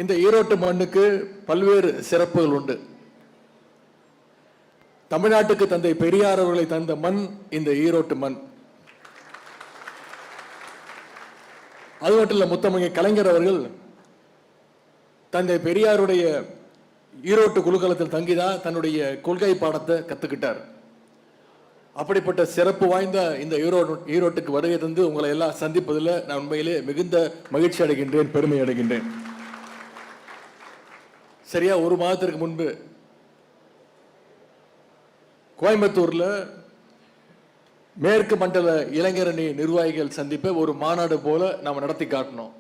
இந்த ஈரோட்டு மண்ணுக்கு பல்வேறு சிறப்புகள் உண்டு. தமிழ்நாட்டுக்கு தந்தை பெரியார் அவர்களை தந்த மண் இந்த ஈரோட்டு மண். அது மட்டும் இல்ல, முத்தமிழ் கலைஞர் அவர்கள் தந்தை பெரியாருடைய ஈரோட்டு குழுக்களத்தில் தங்கிதான் தன்னுடைய கொள்கை பாடத்தை கத்துக்கிட்டார். அப்படிப்பட்ட சிறப்பு வாய்ந்த இந்த ஈரோட்டுக்கு வருகை தந்து உங்களை எல்லாம் சந்திப்பதில் நான் உண்மையிலே மிகுந்த மகிழ்ச்சி அடைகின்றேன், பெருமை அடைகின்றேன். சரியா ஒரு மாதத்திற்கு முன்பு கோயம்புத்தூர்ல மேற்கு மண்டல இளைஞரணி நிர்வாகிகள் சந்திப்பை ஒரு மாநாடு போல நாம நடத்தி காட்டணும்.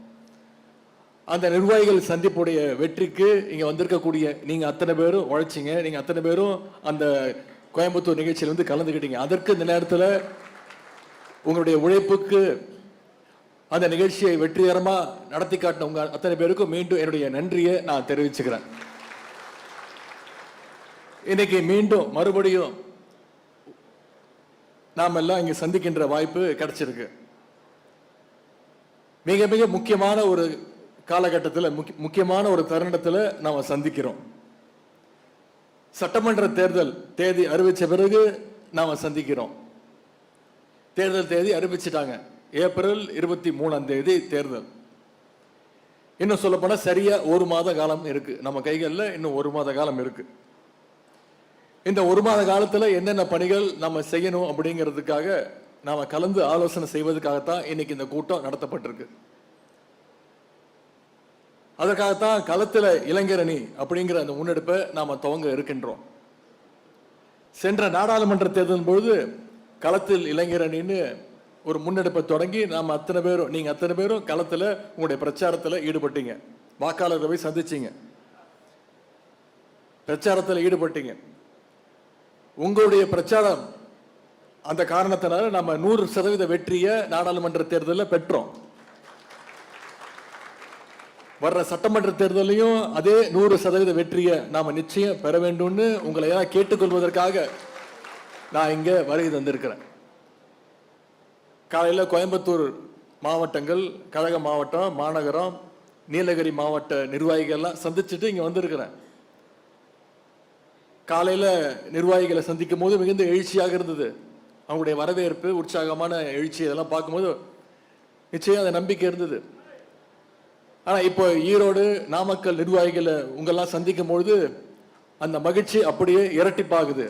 அந்த நிர்வாகிகள் சந்திப்புடைய வெற்றிக்கு இங்க வந்திருக்கக்கூடிய நீங்க அத்தனை பேரும் உழைச்சிங்க, நீங்க அத்தனை பேரும் அந்த கோயம்புத்தூர் நிகழ்ச்சியில் வந்து கலந்துக்கிட்டீங்க. அதற்கு இந்த நேரத்தில் உங்களுடைய உழைப்புக்கு அந்த நிகழ்ச்சியை வெற்றிகரமா நடத்தி காட்டின உங்க அத்தனை பேருக்கும் மீண்டும் என்னுடைய நன்றியை நான் தெரிவிச்சுக்கிறேன். இன்னைக்கு மீண்டும் மறுபடியும் நாம் எல்லாம் இங்க சந்திக்கின்ற வாய்ப்பு கிடைச்சிருக்கு. மிக மிக முக்கியமான ஒரு காலகட்டத்தில், முக்கியமான ஒரு தருணத்தில் நாம சந்திக்கிறோம். சட்டமன்ற தேர்தல் தேதி அறிவிச்ச பிறகு நாம சந்திக்கிறோம். தேர்தல் தேதி அறிவிச்சிட்டாங்க. ஏப்ரல் 23 தேர்தல். இன்னும் சொல்ல போனா சரியா ஒரு மாத காலம் இருக்கு நம்ம கைகளில். இன்னும் ஒரு மாத காலம் இருக்கு. இந்த ஒரு மாத காலத்துல என்னென்ன பணிகள் நம்ம செய்யணும் அப்படிங்கிறதுக்காக நாம கலந்து ஆலோசனை செய்வதற்காகத்தான் இன்னைக்கு இந்த கூட்டம் நடத்தப்பட்டிருக்கு. அதற்காகத்தான் களத்துல இளைஞரணி அப்படிங்கிற அந்த முன்னெடுப்பை நாம துவங்க இருக்கின்றோம். சென்ற நாடாளுமன்ற தேர்தலின் பொழுது களத்தில் இளைஞரணின்னு ஒரு முன்னெடுப்பை தொடங்கி நாம அத்தனை பேரும், நீங்க அத்தனை பேரும் களத்துல உங்களுடைய பிரச்சாரத்துல ஈடுபட்டீங்க, வாக்காளர்களை போய் சந்திச்சீங்க, பிரச்சாரத்தில் ஈடுபட்டீங்க. உங்களுடைய பிரச்சாரம் அந்த காரணத்தினால நம்ம 100% வெற்றியை நாடாளுமன்ற தேர்தலில் பெற்றோம். வர்ற சட்டமன்ற தேர்தலையும் அதே 100% வெற்றியை நாம நிச்சயம் பெற வேண்டும்னு உங்களை எல்லாம் கேட்டுக்கொள்வதற்காக நான் இங்க வருகை தந்திருக்கிறேன். காலையில் கோயம்புத்தூர் மாவட்டங்கள், கழக மாவட்டம், மாநகரம், நீலகிரி மாவட்ட நிர்வாகிகள்லாம் சந்திச்சுட்டு இங்க வந்திருக்கிறேன். காலையில் நிர்வாகிகளை சந்திக்கும் போது மிகுந்த எழுச்சியாக இருந்தது. அவங்களுடைய வரவேற்பு, உற்சாகமான எழுச்சி, இதெல்லாம் பார்க்கும்போது நிச்சயம் அந்த நம்பிக்கை இருந்தது. ஆனா இப்போ ஈரோடு, நாமக்கல் நிர்வாகிகளை உங்கெல்லாம் சந்திக்கும் பொழுது அந்த மகிழ்ச்சி அப்படியே இரட்டிப்பாகுது.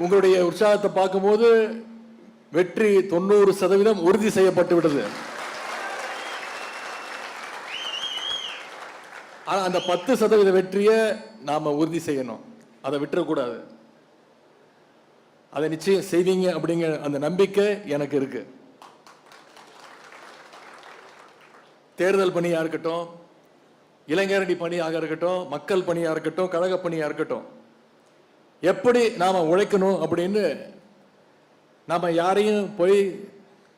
உங்களுடைய உற்சாகத்தை பார்க்கும்போது வெற்றி 90% உறுதி செய்யப்பட்டு விட்டது. ஆனா அந்த 10% வெற்றியை நாம உறுதி செய்யணும், அதை விட்டுறக்கூடாது. அதை நிச்சயம் செய்வீங்க அப்படிங்கிற அந்த நம்பிக்கை எனக்கு இருக்கு. தேர்தல் பணியா இருக்கட்டும், இளைஞரணி பணியாக இருக்கட்டும், மக்கள் பணியா இருக்கட்டும், கழக பணியா இருக்கட்டும், எப்படி நாம உழைக்கணும் அப்படின்னு நாம யாரையும் போய்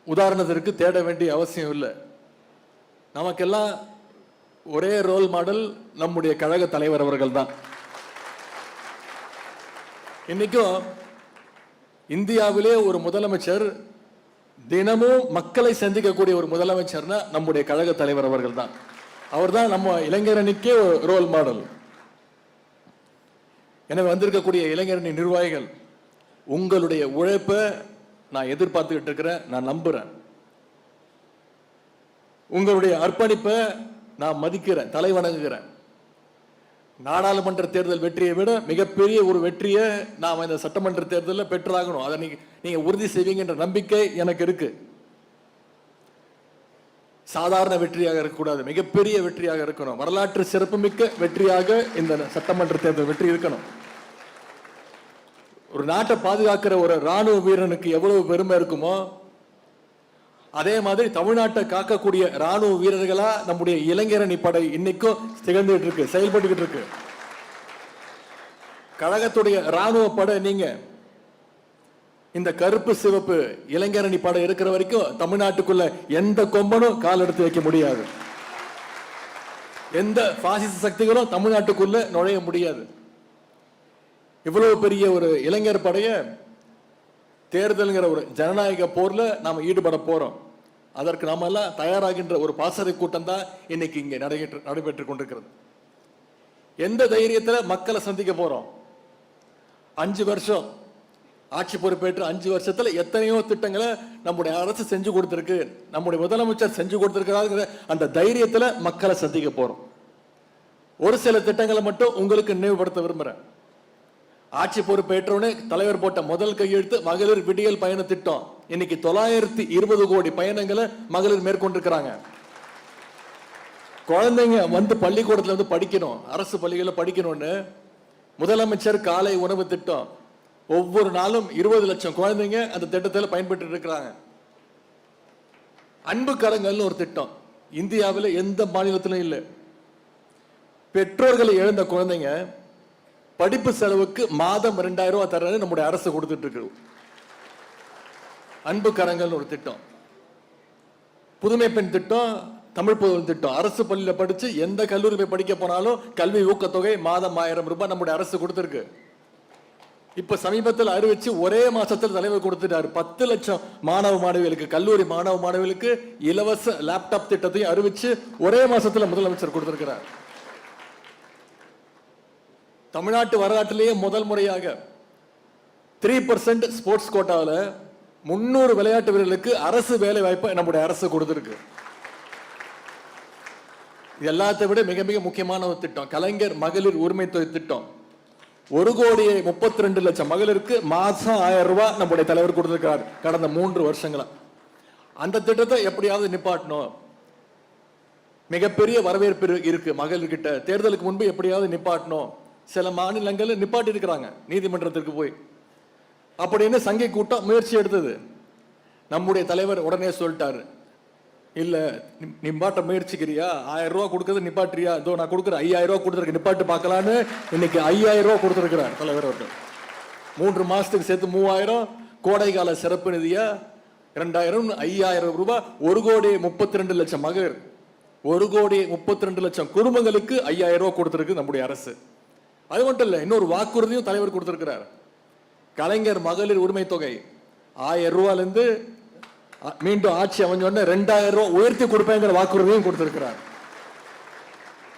உதாரணத்திற்கு தேட வேண்டிய அவசியம் இல்லை. நமக்கெல்லாம் ஒரே ரோல் மாடல் நம்முடைய கழக தலைவர் அவர்கள் தான். இன்னைக்கும் இந்தியாவிலே ஒரு முதலமைச்சர் தினமும் மக்களை சந்திக்கக்கூடிய ஒரு முதலமைச்சர்னா நம்முடைய கழக தலைவர் அவர்கள் தான். அவர் தான் நம்ம இளைஞரணிக்கே ரோல் மாடல். எனவே வந்திருக்கக்கூடிய இளைஞரணி நிர்வாகிகள், உங்களுடைய உழைப்பை நான் எதிர்பார்த்துக்கிட்டு இருக்கிறேன், நான் நம்புறேன். உங்களுடைய அர்ப்பணிப்பை நான் மதிக்கிறேன், தலை வணங்குகிறேன். நாடாளுமன்ற தேர்தல் வெற்றியை விட மிகப்பெரிய ஒரு வெற்றியை நாம் இந்த சட்டமன்ற தேர்தலில் பெற்றாகணும். அதை நீங்க உறுதி செய்வீங்கன்ற நம்பிக்கை எனக்கு இருக்கு. சாதாரண வெற்றியாக இருக்கக்கூடாது, மிகப்பெரிய வெற்றியாக இருக்கணும். வரலாற்று சிறப்புமிக்க வெற்றியாக இந்த சட்டமன்ற தேர்தல் வெற்றி இருக்கணும். ஒரு நாட்டை பாதுகாக்கிற ஒரு ராணுவ வீரனுக்கு எவ்வளவு பெருமை இருக்குமோ, அதே மாதிரி தமிழ்நாட்டை காக்கக்கூடிய ராணுவ வீரர்களா நம்முடைய இளைஞரணி படை இன்னைக்கும் திகழ்ந்துட்டு இருக்கு, செயல்பட்டு இருக்கு. கழகத்துடைய ராணுவ படை நீங்க. இந்த கருப்பு சிவப்பு இளைஞரணி படை இருக்கிற வரைக்கும் தமிழ்நாட்டுக்குள்ள எந்த கொம்பனும் கால் எடுத்து வைக்க முடியாது. எந்த பாசிச சக்திகளும் தமிழ்நாட்டுக்குள்ள நுழைய முடியாது. இவ்வளவு பெரிய ஒரு இளைஞர் படைய தேர்தல்ங்கிற ஒரு ஜனநாயக போர்ல நாம ஈடுபட போறோம். அதற்கு நாம எல்லாம் தயாராகின்ற ஒரு பாசறை கூட்டம் தான் இன்னைக்கு இங்கே நடைபெற்றுக் கொண்டிருக்கிறது. எந்த தைரியத்தில் மக்களை சந்திக்க போறோம்? 5 வருஷம் ஆட்சி பொறுப்பேற்று 5 வருஷத்துல எத்தனையோ திட்டங்களை நம்முடைய அரசு செஞ்சு கொடுத்திருக்கு, நம்முடைய முதலமைச்சர் செஞ்சு கொடுத்திருக்கிறார். அந்த தைரியத்துல மக்களை சந்திக்க போறோம். ஒரு சில திட்டங்களை மட்டும் உங்களுக்கு நினைவுபடுத்த விரும்புறேன். ஆட்சி பொறுப்பேற்றவுடனே தலைவர் போட்ட முதல் கையெழுத்து மகளிர் விடியல் பயண திட்டம். இன்னைக்கு 920 கோடி பயணங்களை மகளிர் மேற்கொண்டிருக்கிறாங்க. குழந்தைங்க வந்து பள்ளிக்கூடத்துல வந்து படிக்கணும், அரசு பள்ளிகளில் படிக்கணும்னு முதலமைச்சர் காலை உணவு திட்டம். ஒவ்வொரு நாளும் 20 லட்சம் குழந்தைங்க அந்த திட்டத்தில் பயன்பெற்று இருக்கிறாங்க. அன்பு கரங்கள்னு ஒரு திட்டம் இந்தியாவில் எந்த மாநிலத்திலும் இல்லை. பெற்றோர்களை இழந்த குழந்தைங்க படிப்பு செலவுக்கு மாதம் 2000 ரூபாய் தரன்னு நம்முடைய அரசு கொடுத்துட்டு இருக்கு. அன்பு கரங்கள் ஒரு திட்டம். புதுமை பெண் திட்டம், தமிழ் புதல் திட்டம். அரசு பள்ளியில படிச்சு எந்த கல்லூரி போய் படிக்க போனாலும் கல்வி ஊக்கத்தொகை மாதம் 1000 ரூபாய் நம்முடைய அரசு கொடுத்திருக்கு. இப்ப சமீபத்தில் அறிவிச்சு ஒரே மாசத்தில் தலைவர் கொடுத்துட்டாரு. 10 லட்சம் மாணவ மாணவிகளுக்கு, கல்லூரி மாணவ மாணவிகளுக்கு இலவச லேப்டாப் திட்டத்தையும் அறிவிச்சு ஒரே மாசத்துல முதலமைச்சர் கொடுத்திருக்கிறார். தமிழ்நாட்டு வரலாற்றிலேயே முதல் முறையாக 3% ஸ்போர்ட்ஸ் கோட்டாவில் 300 விளையாட்டு வீரர்களுக்கு அரசு வேலை வாய்ப்பை நம்முடைய அரசு கொடுத்திருக்கு. எல்லாத்தை விட மிக மிக முக்கியமான ஒரு திட்டம் கலைஞர் மகளிர் உரிமை தொகை திட்டம். 1,32,00,000 மகளிருக்கு மாசம் 1000 ரூபாய் நம்முடைய தலைவர் கொடுத்திருக்கிறார் கடந்த 3 வருஷங்களா. அந்த திட்டத்தை எப்படியாவது நிப்பாட்டணும். மிகப்பெரிய வரவேற்பு இருக்கு மகளிர்கிட்ட. தேர்தலுக்கு முன்பு எப்படியாவது நிப்பாட்டணும். சில மாநிலங்கள் நிப்பாட்டி இருக்கிறாங்க நீதிமன்றத்திற்கு போய். அப்படின்னு சங்கை கூட்டம் முயற்சி எடுத்தது. நம்முடைய தலைவர் உடனே சொல்லிட்டாரு, இல்ல நிப்பாட்ட முயற்சிக்கிறியா, 1000 ரூபாய் கொடுக்கறது நிப்பாட்டியா, இதோ நான் கொடுக்குறேன் 5000 ரூபாய் கொடுத்துருக்க நிப்பாட்டு பார்க்கலான்னு இன்னைக்கு 5000 ரூபாய் கொடுத்துருக்கிறார் தலைவர் அவர்கள். 3 மாசத்துக்கு சேர்த்து 3000, கோடை கால சிறப்பு நிதியா 2000, 5000 ரூபாய். 1,32,00,000 மகளிர், 1,32,00,000 குடும்பங்களுக்கு 5000 ரூபாய் கொடுத்திருக்கு நம்முடைய அரசு. அது மட்டும் இல்ல, இன்னொரு வாக்குறுதியும் தலைவர் கொடுத்திருக்கிறார். கலைஞர் மகளிர் உரிமை தொகை 1000 ரூபாயில இருந்து மீண்டும் ஆட்சி அமைஞ்சோடனே 2000 ரூபாய் உயர்த்தி கொடுப்பேங்கிற வாக்குறுதியும் கொடுத்திருக்கிறார்.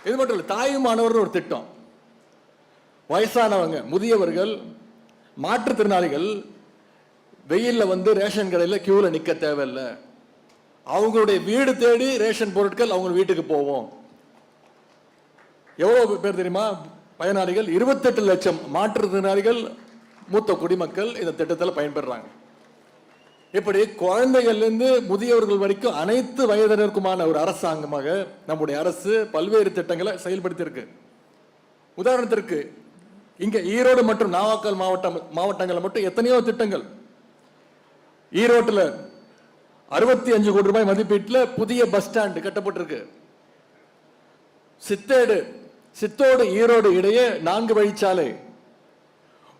இது மட்டும் இல்ல, தாயுமானவர் ஒரு திட்டம். வயசானவங்க, முதியவர்கள், மாற்றுத்திறனாளிகள் வெயில்ல வந்து ரேஷன் கடையில் கியூல நிக்க தேவையில்லை. அவங்களுடைய வீடு தேடி ரேஷன் பொருட்கள் அவங்க வீட்டுக்கு போவோம். எவ்வளவு பேர் தெரியுமா பயனாளிகள்? 28 லட்சம் மாற்றுத்திறனாளிகள், மூத்த குடிமக்கள் இந்த திட்டத்தில் பயன்பெறாங்க. இப்படி குழந்தைகள்ல இருந்து முதியவர்கள் வரைக்கும் அனைத்து வயதினருக்குமான ஒரு அரசாங்கமாக நம்முடைய அரசு பல்வேறு திட்டங்களை செயல்படுத்தி இருக்கு. உதாரணத்திற்கு இங்க ஈரோடு மற்றும் நாமக்கல் மாவட்டங்கள் மட்டும் எத்தனையோ திட்டங்கள். ஈரோட்டில் 65 கோடி ரூபாய் மதிப்பீட்டில் புதிய பஸ் ஸ்டாண்ட் கட்டப்பட்டிருக்கு. சித்தோடு ஈரோடு இடையே 4 வழிச்சாலை.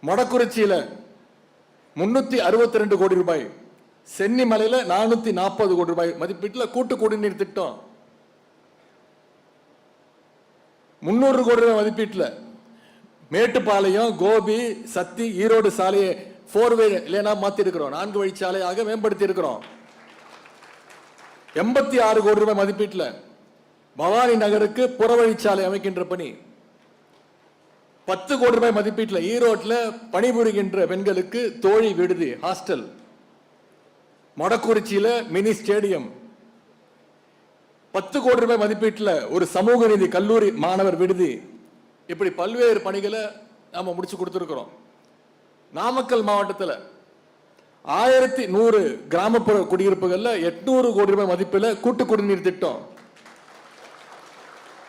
மொடக்குறிச்சியில 362 கோடி ரூபாய், சென்னிமலையில 440 கோடி ரூபாய் மதிப்பீட்டில் கூட்டு குடிநீர் திட்டம். 300 கோடி ரூபாய் மதிப்பீட்டில் மேட்டுப்பாளையம், கோபி, சத்தி, ஈரோடு சாலையை 4-வே லேனா மாத்தி இருக்கிறோம், 4 வழிச்சாலையாக மேம்படுத்தி இருக்கிறோம். 86 கோடி ரூபாய் மதிப்பீட்டில் பவானி நகருக்கு புறவழிச்சாலை அமைக்கின்ற பணி. 10 கோடி ரூபாய் மதிப்பீட்டில் ஈரோட்டில் பணிபுரிகின்ற பெண்களுக்கு தோழி விடுதி, ஹாஸ்டல். மொடக்குறிச்சியில mini stadium. 10 கோடி ரூபாய் மதிப்பீட்டில் ஒரு சமூக நீதி கல்லூரி மாணவர் விடுதி. இப்படி பல்வேறு பணிகளை நாம முடிச்சு கொடுத்திருக்கிறோம். நாமக்கல் மாவட்டத்தில் 1100 கிராமப்புற குடியிருப்புகள்ல 800 கோடி ரூபாய் மதிப்பில் கூட்டு குடிநீர் திட்டம்.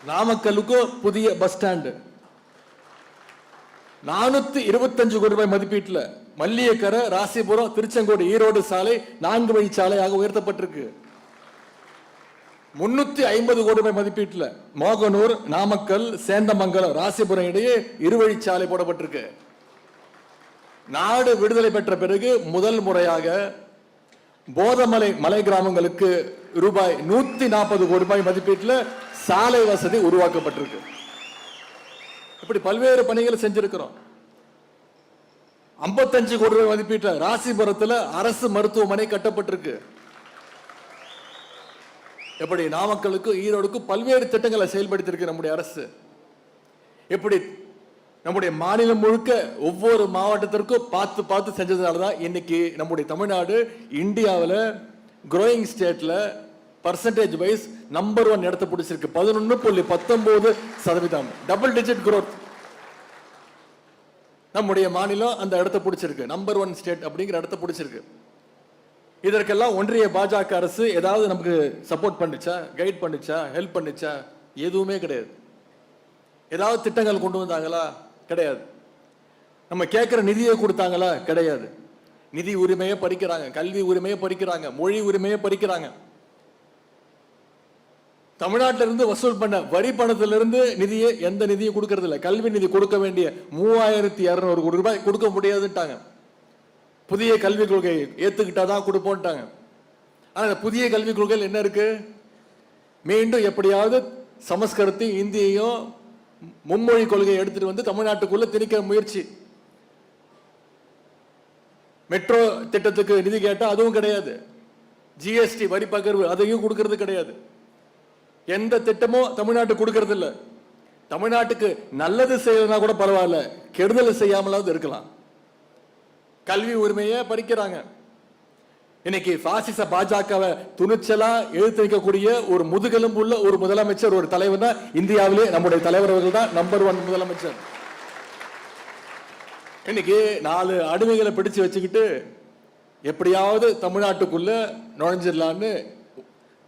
நாமக்கலுக்கு புதிய பஸ் ஸ்டாண்டு. 425 கோடி ரூபாய் மதிப்பீட்டில் மல்லியக்கரை, ராசிபுரம், திருச்செங்கோடு, ஈரோடு சாலை 4 வழிச்சாலையாக உயர்த்தப்பட்டிருக்கு. 350 கோடி ரூபாய் மதிப்பீட்டில் மோகனூர், நாமக்கல், சேந்தமங்கலம், ராசிபுரம் இடையே 2 வழிச்சாலை போடப்பட்டிருக்கு. நாடு விடுதலை பெற்ற பிறகு முதல் முறையாக போதமலை மலை கிராமங்களுக்கு ரூபாய் 140 கோடி ரூபாய் மதிப்பீட்டில் சாலை வசதி உருவாக்கப்பட்டிருக்கு. இப்படி பல்வேறு பணிகளை செஞ்சிருக்கிறோம். 55 கோடி ரூபாய் மதிப்பீட்டில் ராசிபுரத்தில் அரசு மருத்துவமனை கட்டப்பட்டிருக்கு. எப்படி நாமக்கலுக்கும் ஈரோடுக்கும் பல்வேறு திட்டங்களை செயல்படுத்தியிருக்கு நம்முடைய அரசு. எப்படி நம்முடைய மாநிலம் முழுக்க ஒவ்வொரு மாவட்டத்திற்கும் பார்த்து பார்த்து செஞ்சதுனால தான் இன்னைக்கு நம்முடைய தமிழ்நாடு இந்தியாவில் க்ரோயிங் ஸ்டேட்ல பர்சன்டேஜ் வைஸ் நம்பர் 1 இடத்தை பிடிச்சிருக்கு. 11.19%, டபுள் டிஜிட் growth. நம்முடைய மாநிலம் அந்த இடத்தை பிடிச்சிருக்கு, நம்பர் 1 ஸ்டேட் அப்படிங்கிற இடத்தை பிடிச்சிருக்கு. இதற்கெல்லாம் ஒன்றிய பாஜக அரசு ஏதாவது நமக்கு சப்போர்ட் பண்ணுச்சா, கைட் பண்ணுச்சா, ஹெல்ப் பண்ணுச்சா? எதுவுமே கிடையாது. ஏதாவது திட்டங்கள் கொண்டு வந்தாங்களா? கிடையாது. நம்ம கேட்கிற நிதியை கொடுத்தாங்களா? கிடையாது. நிதி உரிமையை பறிக்கிறாங்க, கல்வி உரிமையை பறிக்கிறாங்க, மொழி உரிமையை பறிக்கிறாங்க. தமிழ்நாட்டிலிருந்து வசூல் பண்ண வரி பணத்திலிருந்து நிதியை எந்த நிதியும் கொடுக்கறது இல்லை. கல்வி நிதி கொடுக்க வேண்டிய 3200 கோடி ரூபாய் கொடுக்க முடியாதுட்டாங்க. புதிய கல்விக் கொள்கை ஏத்துக்கிட்டாதான் கொடுப்போம்ட்டாங்க. ஆனா புதிய கல்விக் கொள்கையில் என்ன இருக்கு? மீண்டும் எப்படியாவது சமஸ்கிருதத்தையும் இந்தியையும் மும்மொழி கொள்கையை எடுத்துட்டு வந்து தமிழ்நாட்டுக்குள்ள திணிக்க முயற்சி. மெட்ரோ திட்டத்துக்கு நிதி கேட்டா அதுவும் கிடையாது. ஜிஎஸ்டி வரி பகிர்வு அதையும் கொடுக்கறது கிடையாது. எந்த திட்டமும் தமிழ்நாட்டுக்கு கொடுக்கறது இல்லை. தமிழ்நாட்டுக்கு நல்லது செய்யறதுனா கூட பரவாயில்ல, கெடுதல் செய்யாமலாவது இருக்கலாம். கல்வி உரிமையை பறிக்கிறாங்க. இன்னைக்கு பாசிச பாஜகவை துணிச்சலா எழுத்து வைக்கக்கூடிய ஒரு முதுகெலும்பு உள்ள ஒரு முதலமைச்சர், ஒரு தலைவர் தான் இந்தியாவிலே நம்முடைய தலைவர் அவர்கள் தான் நம்பர் 1 முதலமைச்சர். இன்னைக்கு 4 அடிமைகளை பிடிச்சு வச்சுக்கிட்டு எப்படியாவது தமிழ்நாட்டுக்குள்ள நுழைஞ்சிடலான்னு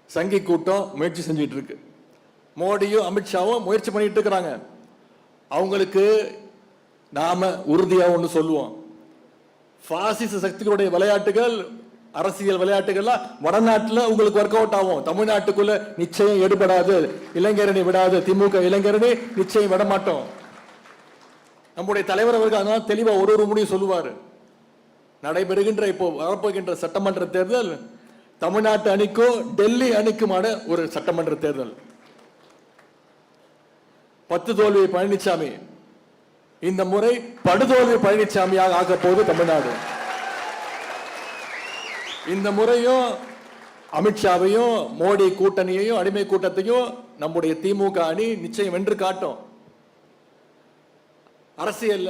சங்கி கூட்டம் முயற்சி செஞ்சுட்டு இருக்கு. மோடியும் அமித்ஷாவும் முயற்சி பண்ணிட்டு இருக்கிறாங்க. அவங்களுக்கு நாம உறுதியா ஒண்ணு சொல்லுவோம், பாசிச சக்திகளுடைய விளையாட்டுகள், அரசியல் விளையாட்டுகள்லாம் வடநாட்டில் உங்களுக்கு ஒர்க் அவுட் ஆகும், தமிழ்நாட்டுக்குள்ள நிச்சயம் எடுபடாது. இளைஞரணி விடாது, திமுக இளைஞரணி நிச்சயம் விட மாட்டோம். நம்முடைய தலைவர் அவர்கள் அதனால தெளிவா ஒரு முடிவு சொல்லுவாரு. நடைபெறுகின்ற இப்போ வரப்போகின்ற சட்டமன்ற தேர்தல் தமிழ்நாட்டு அணிக்கும் டெல்லி அணிக்குமான ஒரு சட்டமன்ற தேர்தல். 10 தோல்வி பழனிசாமி, இந்த முறை படுதோல்வி பழனிசாமியாக ஆக போது தமிழ்நாடு. இந்த முறையும் அமித்ஷாவையும் மோடி கூட்டணியையும் அடிமை கூட்டத்தையும் நம்முடைய திமுக அணி நிச்சயம் வென்று காட்டும். அரசியல்ல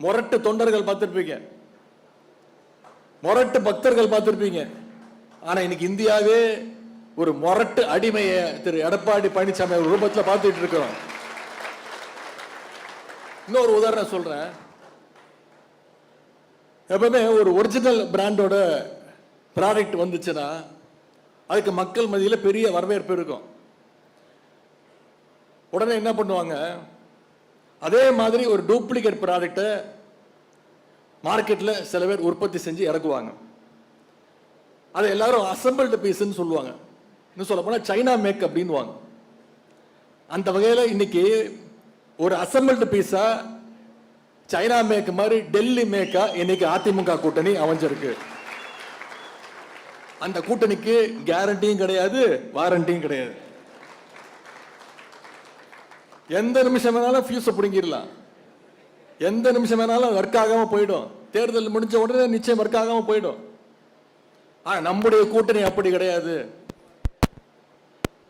முரட்டு தொண்டர்கள் பார்த்திருப்பீங்க, முரட்டு பக்தர்கள் பார்த்திருப்பீங்க. ஆனா இன்னைக்கு இந்தியாவே ஒரு முரட்டு அடிமையை திரு எடப்பாடி பழனிசாமி ரூபத்தில் பார்த்துட்டு இருக்கிறோம். இன்னொரு உதாரணம் சொல்றேன். எப்பவுமே ஒரு ஒரிஜினல் பிராண்டோட ப்ராடக்ட் வந்துச்சுன்னா அதுக்கு மக்கள் மத்தியில் பெரிய வரவேற்பு இருக்கும். உடனே என்ன பண்ணுவாங்க, அதே மாதிரி ஒரு டூப்ளிகேட் ப்ராடக்டை மார்க்கெட்டில் சில பேர் உற்பத்தி செஞ்சு இறக்குவாங்க. அதை எல்லாரும் அசம்பிள்டு பீஸ்ன்னு சொல்லுவாங்க. இன்னும் சொல்ல போனால் சைனா மேக் அப்படின்வாங்க. அந்த வகையில் இன்னைக்கு ஒரு அசம்பிள்டு பீஸா சைனா மேக் மாதிரி டெல்லி மேக்கா இன்னைக்கு அதிமுக கூட்டணி அமைஞ்சிருக்கு. அந்த கூட்டணிக்கு கேரண்டியும் கிடையாது, வாரண்டியும் கிடையாது. எந்த நிமிஷம் வேணாலும் ஃபியூஸை பிடுங்கிடலாம், எந்த நிமிஷம் வேணாலும் ஒர்க் ஆகாம போயிடும். தேர்தல் முடிஞ்ச உடனே நிச்சயம் ஒர்க் ஆகாம போயிடும். ஆனா நம்முடைய கூட்டணி அப்படி கிடையாது.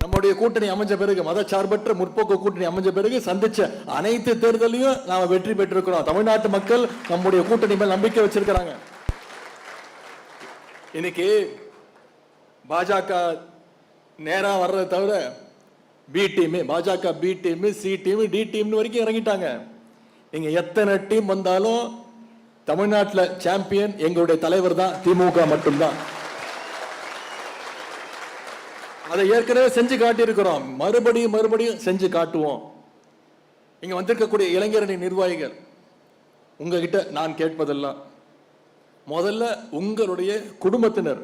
நம்முடைய கூட்டணி அமைஞ்ச பிறகு, மதச்சார்பற்ற முற்போக்கு கூட்டணி அமைஞ்ச பிறகு சந்திச்ச அனைத்து தேர்தலையும் நாம வெற்றி பெற்றிருக்கிறோம். தமிழ்நாட்டு மக்கள் நம்முடைய கூட்டணி மேல் நம்பிக்கை வச்சிருக்கிறாங்க. இன்னைக்கு பாஜக நேரா வர்றதை தவிர பி டீம், பாஜக B team, C team, D team வரைக்கும் இறங்கிட்டாங்க. நீங்க எத்தனை டீம் வந்தாலும் தமிழ்நாட்டில் சாம்பியன் எங்களுடைய தலைவர் தான், திமுக மட்டும்தான். அதை ஏற்கனவே செஞ்சு காட்டியிருக்கிறோம், மறுபடியும் மறுபடியும் செஞ்சு காட்டுவோம். இங்க வந்திருக்கக்கூடிய இளைஞரணி நிர்வாகிகள், உங்ககிட்ட நான் கேட்பதெல்லாம், முதல்ல உங்களுடைய குடும்பத்தினர்,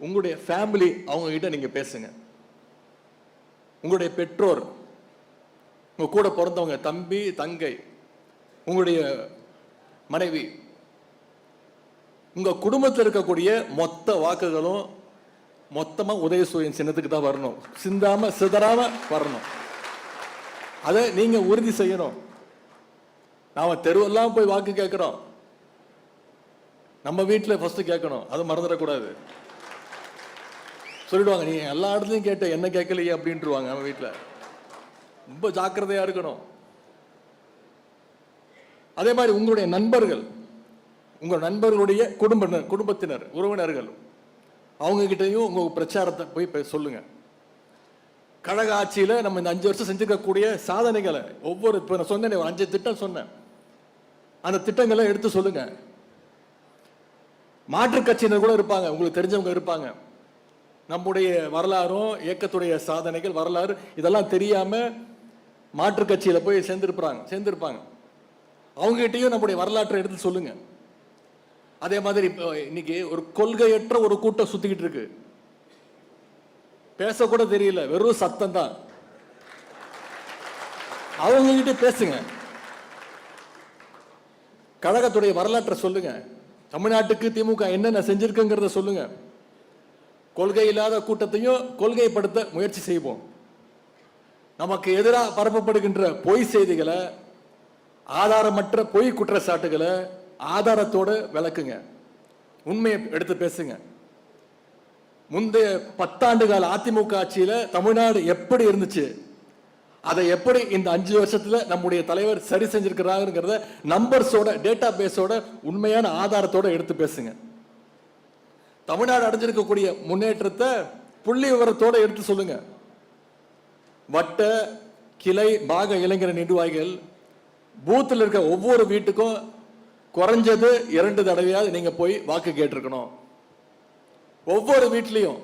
உங்களுடைய ஃபேமிலி, அவங்க கிட்ட நீங்க பேசுங்க. உங்களுடைய பெற்றோர், உங்க கூட பிறந்தவங்க, தம்பி தங்கை, உங்களுடைய மனைவி, உங்க குடும்பத்தில் இருக்கக்கூடிய மொத்த வாக்குகளும் மொத்தமா உதயசூரியன் சின்னத்துக்கு தான் வரணும், சிந்தாம சிதறாம வரணும். அதை நீங்க உறுதி செய்யணும். நாம தெருவெல்லாம் போய் வாக்கு கேட்கிறோம், நம்ம வீட்டில் ஃபர்ஸ்ட் கேட்கணும், அது மறந்துடக்கூடாது. சொல்லிடுவாங்க, நீ எல்லா இடத்துலையும் கேட்ட என்ன கேட்கலையே அப்படின்ட்டுருவாங்க. நம்ம வீட்டில் ரொம்ப ஜாக்கிரதையா இருக்கணும். அதே மாதிரி உங்களுடைய நண்பர்கள், உங்கள் நண்பர்களுடைய குடும்பத்தினர், உறவினர்கள், அவங்க கிட்டையும் உங்க பிரச்சாரத்தை போய் சொல்லுங்க. கழக ஆட்சியில் நம்ம இந்த 5 வருஷம் செஞ்சிருக்கக்கூடிய சாதனைகளை ஒவ்வொரு, இப்போ நான் சொன்னேன் 5 திட்டம் சொன்னேன், அந்த திட்டங்களை எடுத்து சொல்லுங்க. மாற்றுக் கட்சியினர் கூட இருப்பாங்க, உங்களுக்கு தெரிஞ்சவங்க இருப்பாங்க. நம்முடைய வரலாறும் இயக்கத்துடைய சாதனைகள் வரலாறு இதெல்லாம் தெரியாம மாற்றுக் கட்சியில போய் சேர்ந்திருப்பாங்க. அவங்க கிட்டையும் நம்முடைய வரலாற்றை எடுத்து சொல்லுங்க. அதே மாதிரி இன்னைக்கு ஒரு கொள்கையற்ற ஒரு கூட்டம் சுத்திக்கிட்டு இருக்கு, பேச கூட தெரியல, வெறும் சத்தம் தான். அவங்க கிட்ட பேசுங்க, கழகத்துடைய வரலாற்றை சொல்லுங்க, தமிழ்நாட்டுக்கு திமுக என்னென்ன செஞ்சிருக்குங்கிறத சொல்லுங்க. கொள்கை இல்லாத கூட்டத்தையும் கொள்கைப்படுத்த முயற்சி செய்வோம். நமக்கு எதிராக பரப்பப்படுகின்ற பொய் செய்திகளை, ஆதாரமற்ற பொய் குற்றச்சாட்டுகளை ஆதாரத்தோடு விளக்குங்க, உண்மையை எடுத்து பேசுங்க. முந்தைய 10 ஆண்டு கால அதிமுக ஆட்சியில தமிழ்நாடு எப்படி இருந்துச்சு, அதை எப்படி இந்த 5 வருஷத்துல நம்முடைய தலைவர் சரி செஞ்சிருக்கிறாங்கிறத நம்பர்ஸோட, டேட்டா பேஸோட, உண்மையான ஆதாரத்தோட எடுத்து பேசுங்க. தமிழ்நாடு அடைஞ்சிருக்கக்கூடிய முன்னேற்றத்தை புள்ளி விவரத்தோட எடுத்து சொல்லுங்க. வட்ட, கிளை, பாக இளைஞர் நிர்வாகிகள் பூத்தில் இருக்க ஒவ்வொரு வீட்டுக்கும் குறைஞ்சது 2 தடவையாவது நீங்க போய் வாக்கு கேட்டிருக்கணும். ஒவ்வொரு வீட்லையும்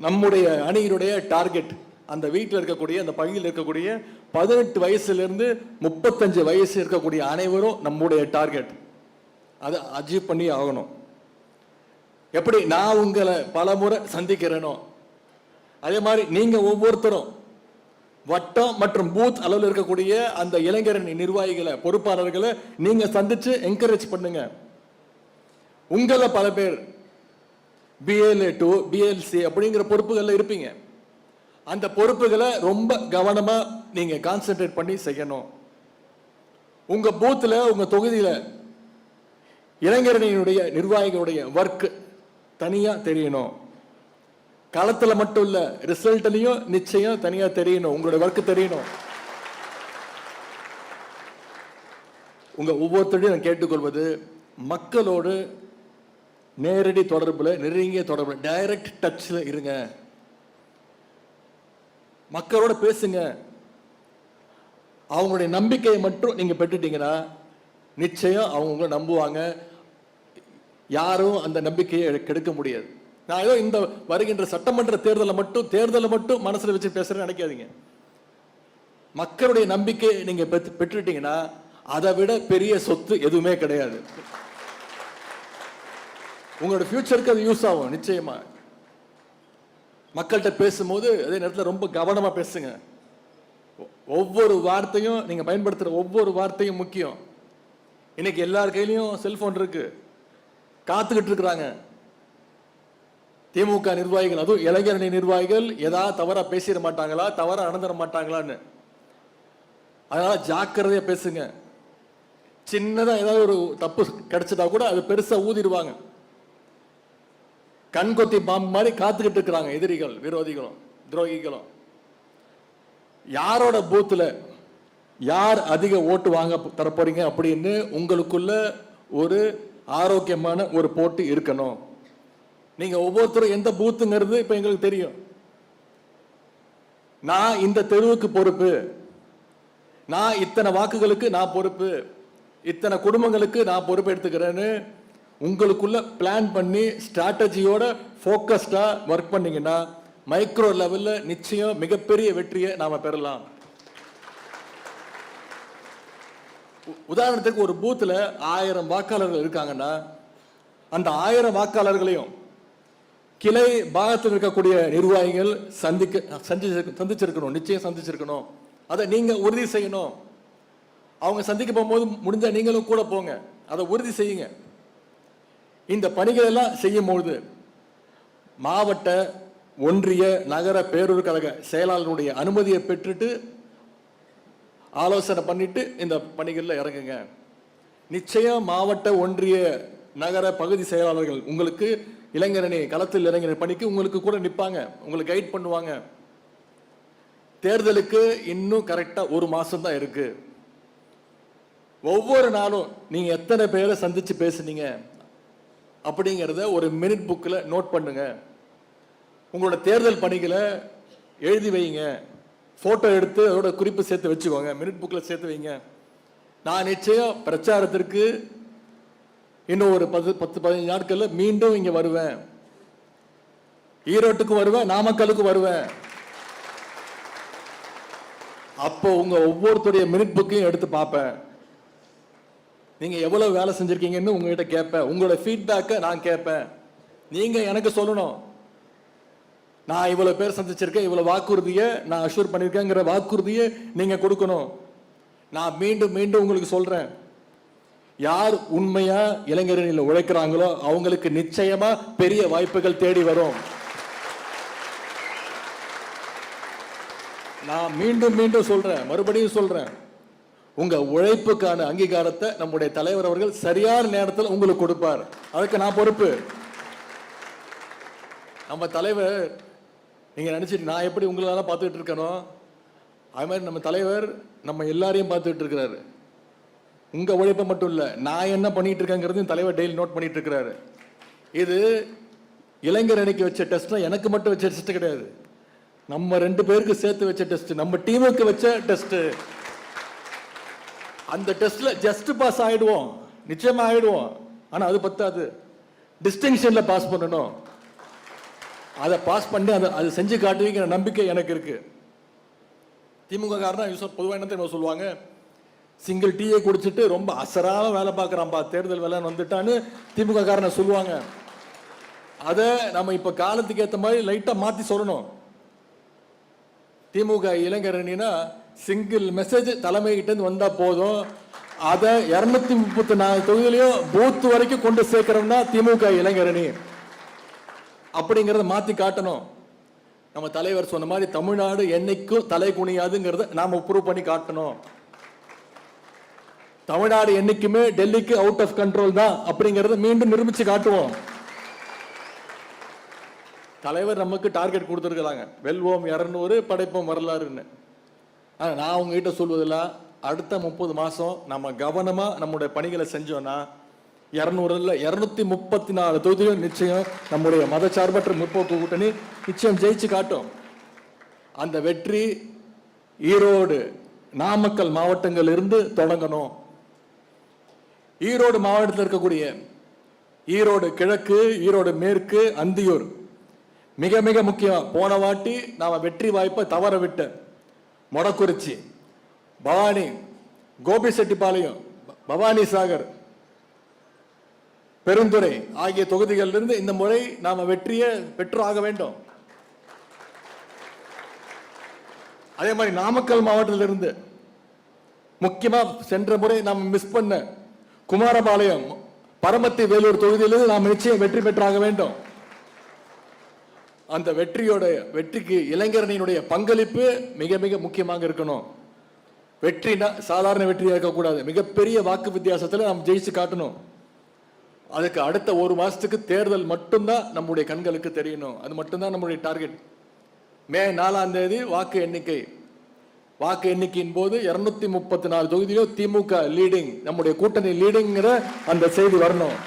நம்முடைய அணியினுடைய டார்கெட், அந்த வீட்டில் இருக்கக்கூடிய, அந்த பகுதியில் இருக்கக்கூடிய 18 வயசுல இருந்து 35 வயசு இருக்கக்கூடிய அனைவரும் நம்முடைய டார்கெட். அதை அச்சீவ் பண்ணி ஆகணும். எப்படி நான் உங்களை பல முறை சந்திக்கிறேனோ அதே மாதிரி நீங்க ஒவ்வொருத்தரும் வட்டம் மற்றும் பூத் அளவில் இருக்கக்கூடிய அந்த இளைஞரணி நிர்வாகிகளை, பொறுப்பாளர்களை நீங்க சந்திச்சு என்கரேஜ் பண்ணுங்க. உங்களை பல பேர் BLA to BLC அப்படிங்கிற பொறுப்புகள்ல இருப்பீங்க. அந்த பொறுப்புகளை ரொம்ப கவனமா நீங்க கான்சென்ட்ரேட் பண்ணி செய்யணும். உங்க பூத்துல, உங்க தொகுதியில இளைஞரணியினுடைய நிர்வாகிகளுடைய ஒர்க் தனியா தெரியணும். களத்துல மட்டும் இல்ல, ரிசல்ட்லயும் நிச்சயம் தனியா தெரியணும், உங்களுடைய ஒர்க் தெரியணும். உங்க ஒவ்வொருத்தரையும் நான் கேட்டுக்கொள்வது, மக்களோடு நேரடி தொடர்புல, நெருங்கிய தொடர்புல, டைரக்ட் டச்ல இருங்க. மக்களோட பேசுங்க. அவங்களுடைய நம்பிக்கையை மட்டும் நீங்க பெற்றுட்டீங்கன்னா நிச்சயம் அவங்க உங்களை நம்புவாங்க. யாரும் அந்த நம்பிக்கையை கெடுக்க முடியாது. நான் ஏதோ இந்த வருகின்ற சட்டமன்ற தேர்தலை மட்டும் மனசுல வச்சு பேசுறேன்னு நினைக்காதீங்க. மக்களுடைய நம்பிக்கை நீங்க பெற்றுட்டீங்கன்னா அதை விட பெரிய சொத்து எதுவுமே கிடையாது. உங்களோட ஃபியூச்சருக்கு அது யூஸ் ஆகும் நிச்சயமா. மக்கள்கிட்ட பேசும்போது அதே நேரத்தில் ரொம்ப கவனமா பேசுங்க. ஒவ்வொரு வார்த்தையும், நீங்க பயன்படுத்துற ஒவ்வொரு வார்த்தையும் முக்கியம். இன்னைக்கு எல்லார் கையிலையும் செல்போன் இருக்கு, காத்துக்கிட்டு இருக்கிறாங்க. திமுக நிர்வாகிகள், அதுவும் இளைஞரணி நிர்வாகிகள் ஏதாவது தவறா பேசிட மாட்டாங்களா, தவறா நடந்துட மாட்டாங்களான்னு. அதனால ஜாக்கிரதையா பேசுங்க. சின்னதா ஏதாவது ஒரு தப்பு கிடைச்சதா கூட அது பெருசா ஊதிடுவாங்க. கண்கொத்தி பாம்பு மாதிரி காத்துக்கிட்டு இருக்கிறாங்க எதிரிகள், விரோதிகளும் துரோகிகளும். யாரோட பூத்துல யார் அதிக ஓட்டு வாங்க தரப்போறீங்க அப்படின்னு உங்களுக்குள்ள ஒரு ஆரோக்கியமான ஒரு போட்டி இருக்கணும். நீங்க ஒவ்வொருத்தரும் எந்த பூத்துங்கிறது இப்ப எங்களுக்கு தெரியும். நான் இந்த தெருவுக்கு பொறுப்பு, நான் இத்தனை வாக்குகளுக்கு நான் பொறுப்பு, இத்தனை குடும்பங்களுக்கு நான் பொறுப்பு எடுத்துக்கிறேன்னு உங்களுக்குள்ள பிளான் பண்ணி ஸ்ட்ராட்டஜியோட ஃபோக்கஸ்டா ஒர்க் பண்ணீங்கன்னா மைக்ரோ லெவல்ல நிச்சயம் மிகப்பெரிய வெற்றியை நாம பெறலாம். உதாரணத்துக்கு ஒரு பூத்துல 1000 வாக்காளர்கள் இருக்காங்கன்னா அந்த 1000 வாக்காளர்களையும் கிளை பாகத்தில் இருக்கக்கூடிய நிர்வாகிகள் சந்திச்சிருக்கணும், நிச்சயம் சந்திச்சிருக்கணும். அதை நீங்க உறுதி செய்யணும். அவங்க சந்திக்க போகும்போது முடிஞ்சா நீங்களும் கூட போங்க, அதை உறுதி செய்யுங்க. இந்த பணிகள் எல்லாம் செய்யும்போது மாவட்ட, ஒன்றிய, நகர பேரூர் கழக செயலாளருடைய அனுமதியை பெற்றுட்டு ஆலோசனை பண்ணிட்டு இந்த பணிகளில் இறங்குங்க. நிச்சயம் மாவட்ட, ஒன்றிய, நகர பகுதி செயலாளர்கள் உங்களுக்கு இளைஞரணி களத்தில் இளைஞர் பணிக்கு உங்களுக்கு கூட நிற்பாங்க, உங்களை கைட் பண்ணுவாங்க. தேர்தலுக்கு இன்னும் கரெக்டா ஒரு மாசம் தான் இருக்கு. ஒவ்வொரு நாளும் நீங்க எத்தனை பேரை சந்திச்சு பேசுனீங்க அப்படிங்கிறத ஒரு மினிட் புக்கில் நோட் பண்ணுங்க. உங்களோட தேர்தல் பணிகளை எழுதி வைங்க, போட்டோ எடுத்து அதோட குறிப்பு சேர்த்து வச்சுக்கோங்க, மினிட் புக்கில் சேர்த்து வைங்க. நான் நிச்சயம் பிரச்சாரத்திற்கு இன்னும் ஒரு 10-15 நாட்கள்ல மீண்டும் இங்க வருவேன். ஈரோட்டுக்கு வருவேன், நாமக்கலுக்கு வருவேன். அப்போ உங்க ஒவ்வொருத்தருடைய மினிட் புக்கையும் எடுத்து பார்ப்பேன். நீங்க எவ்வளவு வேலை செஞ்சிருக்கீங்கன்னு உங்ககிட்ட கேட்பேன். உங்களோட ஃபீட்பேக்கை நான் கேட்பேன். நீங்க எனக்கு சொல்லணும், நான் இவ்வளவு பேர் சந்திச்சிருக்கேன், இவ்வளவு வாக்குறுதியை நான் அஷூர் பண்ணிருக்கேங்கிற வாக்குறுதியை நீங்க கொடுக்கணும். நான் மீண்டும் மீண்டும் உங்களுக்கு சொல்றேன், யார் உண்மையா இளைஞரணியில் உழைக்கிறாங்களோ அவங்களுக்கு நிச்சயமா பெரிய வாய்ப்புகள் தேடி வரும். நான் மீண்டும் மீண்டும் சொல்றேன், மறுபடியும் சொல்றேன், உங்க உழைப்புக்கான அங்கீகாரத்தை நம்முடைய தலைவர் அவர்கள் சரியான நேரத்தில் உங்களுக்கு கொடுப்பார். அதுக்கு நான் பொறுப்பு. நம்ம தலைவர், நீங்க நினைச்சிட்டு நான் எப்படி உங்களால பார்த்துட்டு இருக்கணும், அது மாதிரி நம்ம தலைவர் நம்ம எல்லாரையும் பார்த்துட்டு இருக்கிறாரு. உங்க உழைப்பை மட்டும் இல்ல, நான் என்ன பண்ணிட்டு இருக்கேங்கிறது தலைவர் டெய்லி நோட் பண்ணிட்டு இருக்கிறாரு. இது இளைஞர் அணிக்கு வச்ச டெஸ்ட் எனக்கு மட்டும் வச்ச டெஸ்ட் கிடையாது, நம்ம 2 பேருக்கு சேர்த்து வச்ச டெஸ்ட், நம்ம டீமுக்கு வச்ச டெஸ்ட். அந்த டெஸ்ட்ல ஜஸ்ட் பாஸ் ஆயிடுவோம், நிச்சயமா ஆயிடுவோம். ஆனா அது பத்தாது, டிஸ்டிங்ஷன்ல பாஸ் பண்ணணும். அதை பாஸ் பண்ணி அதை செஞ்சு காட்டுவீங்கிற நம்பிக்கை எனக்கு இருக்கு. திமுக காரணம் பொதுவாக என்ன தெரியுமா சொல்லுவாங்க, சிங்கிள் டீயை குடிச்சிட்டு ரொம்ப அசராக வேலை பார்க்குறான்பா, தேர்தல் வேலை வந்துட்டான்னு திமுக காரனை சொல்லுவாங்க. அதை நம்ம இப்ப காலத்துக்கு ஏற்ற மாதிரி லைட்டா மாத்தி சொல்லணும். திமுக இளைஞரணினா சிங்கிள் மெசேஜ் தலைமை கிட்ட இருந்து வந்தா போதும், அதை 234 தொகுதியிலையும் பூத் வரைக்கும் கொண்டு சேர்க்கிறோம்னா திமுக இளைஞரணி அப்படிங்கறத மாத்தி காட்டணும். நம்ம தலைவர் சொன்ன மாதிரி தமிழ்நாடு என்னைக்கும் தலை குனியாதுங்கிறத நாம ப்ரூவ் பண்ணி காட்டணும். தமிழ்நாடு என்னைக்குமே டெல்லிக்கு அவுட் ஆஃப் கண்ட்ரோல் தான் அப்படிங்கறத மீண்டும் நிரூபிச்சு காட்டுவோம். தலைவர் நமக்கு டார்கெட் கொடுத்துருக்காங்க, வெல்வோம் 200 படைப்போம் வரலாறுன்னு. நான் உங்ககிட்ட சொல்வதெல்லாம், அடுத்த 30 மாசம் நம்ம கவனமா நம்முடைய பணிகளை செஞ்சோம்னா 200 234 தொகுதியும் நிச்சயம் நம்முடைய மதச்சார்பற்ற முற்போக்கு கூட்டணி நிச்சயம் ஜெயிச்சு காட்டும். அந்த வெற்றி ஈரோடு நாமக்கல் மாவட்டங்கள் இருந்து தொடங்கணும். ஈரோடு மாவட்டத்தில் இருக்கக்கூடிய ஈரோடு கிழக்கு, ஈரோடு மேற்கு, அந்தியூர் மிக மிக முக்கியம். போன வாட்டி நாம வெற்றி வாய்ப்பை தவற விட்ட மொடக்குறிச்சி, பவானி, கோபிசெட்டிப்பாளையம், பவானி சாகர், பெருந்துறை ஆகிய தொகுதிகளிலிருந்து இந்த முறை நாம வெற்றியை பெற்று ஆக வேண்டும். அதே மாதிரி நாமக்கல் மாவட்டத்திலிருந்து முக்கியமா சென்ற முறை நாம் மிஸ் பண்ண குமாரபாளையம், பரமத்தி வேலூர் தொகுதியிலிருந்து நாம் நிச்சயம் வெற்றி பெற்றாக வேண்டும். அந்த வெற்றிக்கு இளைஞரணியினுடைய பங்களிப்பு மிக மிக முக்கியமாக இருக்கணும். வெற்றினா சாதாரண வெற்றியா இருக்கக்கூடாது, மிகப்பெரிய வாக்கு வித்தியாசத்தில் நாம் ஜெயிச்சு காட்டணும். அதுக்கு அடுத்த 1 மாசத்துக்கு தேர்தல் மட்டும்தான் நம்முடைய கண்களுக்கு தெரியணும். அது மட்டும்தான் நம்முடைய டார்கெட். மே 4ஆம் தேதி வாக்கு எண்ணிக்கை. வாக்கு எண்ணிக்கையின் போது 234 தொகுதியிலும் திமுக லீடிங், நம்முடைய கூட்டணி லீடிங்கிற அந்த செய்தி வரணும்.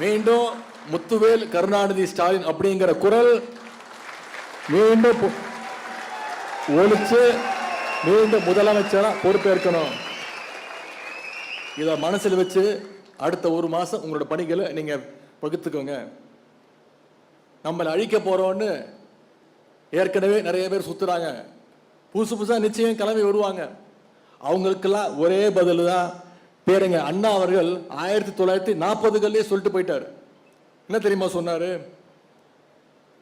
மீண்டும் முத்துவேல் கருணாநிதி ஸ்டாலின் அப்படிங்கிற குரல் மீண்டும் ஒழிச்சு மீண்டும் முதலமைச்சரா பொறுப்பேற்கணும். இத மனசில் வச்சு அடுத்த 1 மாசம் உங்களோட பணிகளை நீங்க பகுத்துக்கோங்க. நம்மளை அழிக்க போறோம்னு ஏற்கனவே நிறைய பேர் சுத்துறாங்க, புதுசா நிச்சயம் கிளம்பி வருவாங்க. அவங்களுக்கெல்லாம் ஒரே பதில் தான். பேருங்க அண்ணா அவர்கள் 1940களிலே சொல்லிட்டு போயிட்டாரு. என்ன தெரியுமா சொன்னாரு?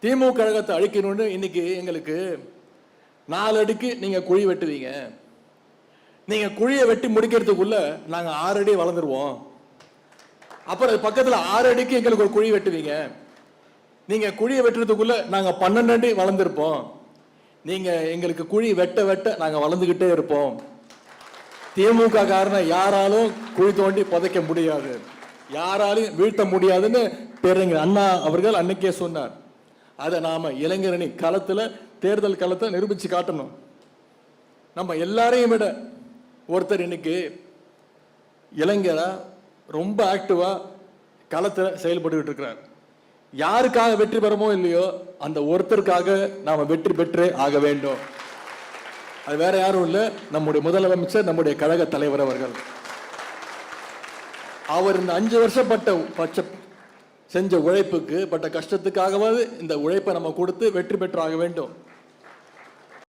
திமுக கழகத்தை அழிக்கணும்னு இன்னைக்கு எங்களுக்கு 4 அடிக்கு நீங்க குழி வெட்டுவீங்க, நீங்க குழியை வெட்டி முடிக்கிறதுக்குள்ள நாங்க 6 அடி வளர்ந்துருவோம். அப்புறம் பக்கத்துல 6 அடிக்கு எங்களுக்கு ஒரு குழி வெட்டுவீங்க, நீங்க குழியை வெட்டுறதுக்குள்ள நாங்க 12 அடி வளர்ந்துருப்போம். நீங்க எங்களுக்கு குழி வெட்ட வெட்ட நாங்க வளர்ந்துகிட்டே இருப்போம். திமுக காரணம் யாராலும் குழி தோண்டி புதைக்க முடியாது. யாராலையும் வீழ்த்த முடியாதுன்னு பேரறிஞர் அண்ணா அவர்கள் அன்னைக்கே சொன்னார். அதை நாம இளைஞரணி களத்துல, தேர்தல் களத்தை நிரூபிச்சு காட்டணும். நம்ம எல்லாரையும் விட ஒருத்தர் இன்னைக்கு இளைஞரா ரொம்ப ஆக்டிவா களத்துல செயல்பட்டு இருக்கிறார். யாருக்காக வெற்றி பெறமோ இல்லையோ அந்த ஒருத்தருக்காக நாம வெற்றி பெற்றே ஆக வேண்டும். அது வேற யாரும் இல்லை, நம்முடைய முதலமைச்சர், நம்முடைய கழக தலைவர் அவர்கள். அவர் இந்த 5 வருஷம் செஞ்ச உழைப்புக்கு, பட்ட கஷ்டத்துக்காகவாது இந்த உழைப்பை நம்ம கொடுத்து வெற்றி பெற்றாக வேண்டும்.